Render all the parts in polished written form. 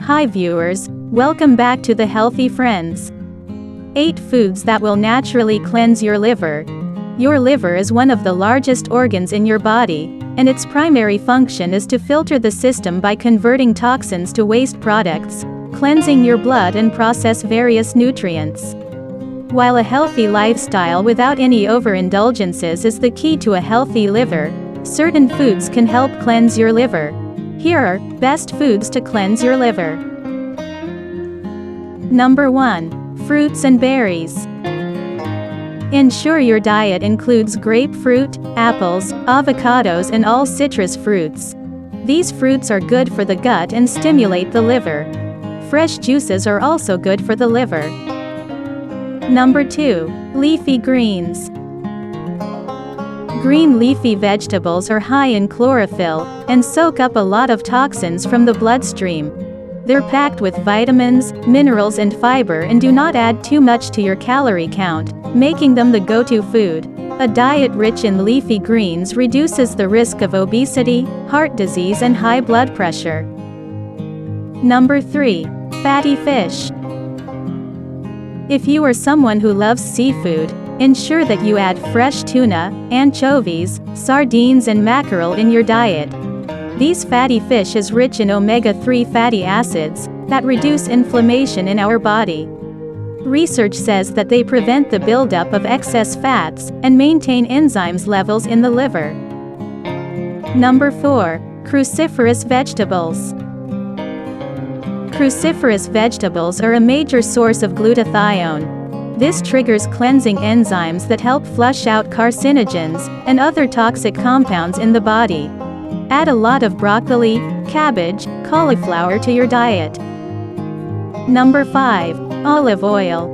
Hi viewers, welcome back to the Healthy Friends. 8 foods that will naturally cleanse your liver. Your liver is one of the largest organs in your body, and its primary function is to filter the system by converting toxins to waste products, cleansing your blood and process various nutrients. While a healthy lifestyle without any overindulgences is the key to a healthy liver, certain foods can help cleanse your liver. Here are best foods to cleanse your liver. Number 1. Fruits and berries. Ensure your diet includes grapefruit, apples, avocados and all citrus fruits. These fruits are good for the gut and stimulate the liver. Fresh juices are also good for the liver. Number 2. Leafy greens. Green leafy vegetables are high in chlorophyll, and soak up a lot of toxins from the bloodstream. They're packed with vitamins, minerals and fiber and do not add too much to your calorie count, making them the go-to food. A diet rich in leafy greens reduces the risk of obesity, heart disease and high blood pressure. Number 3. Fatty fish. If you are someone who loves seafood, ensure that you add fresh tuna, anchovies, sardines and mackerel in your diet. These fatty fish is rich in omega-3 fatty acids that reduce inflammation in our body. Research says that they prevent the buildup of excess fats and maintain enzymes levels in the liver. Number 4. Cruciferous vegetables. Cruciferous vegetables are a major source of glutathione. This triggers cleansing enzymes that help flush out carcinogens and other toxic compounds in the body. Add a lot of broccoli, cabbage, cauliflower to your diet. Number 5. Olive oil.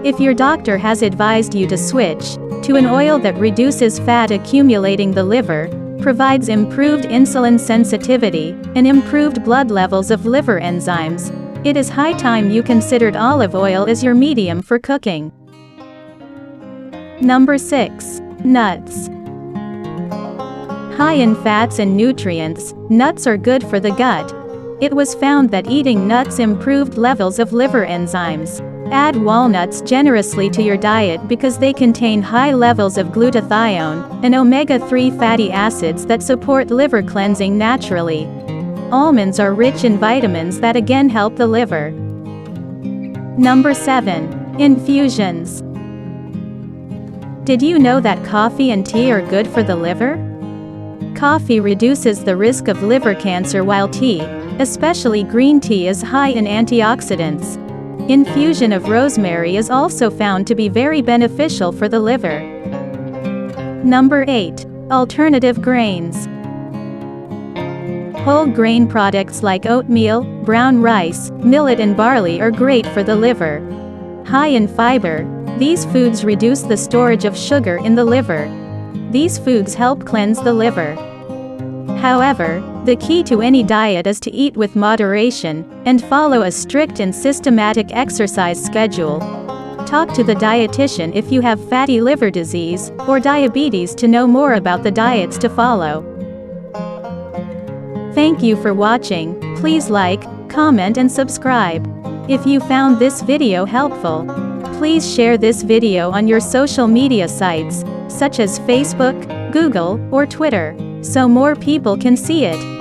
If your doctor has advised you to switch to an oil that reduces fat accumulating the liver, provides improved insulin sensitivity, and improved blood levels of liver enzymes, it is high time you considered olive oil as your medium for cooking. Number 6. Nuts. High in fats and nutrients, nuts are good for the gut. It was found that eating nuts improved levels of liver enzymes. Add walnuts generously to your diet because they contain high levels of glutathione and omega-3 fatty acids that support liver cleansing naturally. Almonds are rich in vitamins that again help the liver. Number 7. Infusions. Did you know that coffee and tea are good for the liver? Coffee reduces the risk of liver cancer while tea, especially green tea, is high in antioxidants. Infusion of rosemary is also found to be very beneficial for the liver. Number 8. Alternative grains. Whole grain products like oatmeal, brown rice, millet and barley are great for the liver. High in fiber, these foods reduce the storage of sugar in the liver. These foods help cleanse the liver. However, the key to any diet is to eat with moderation and follow a strict and systematic exercise schedule. Talk to the dietitian if you have fatty liver disease or diabetes to know more about the diets to follow. Thank you for watching. Please like, comment and subscribe. If you found this video helpful, please share this video on your social media sites, such as Facebook, Google, or Twitter, so more people can see it.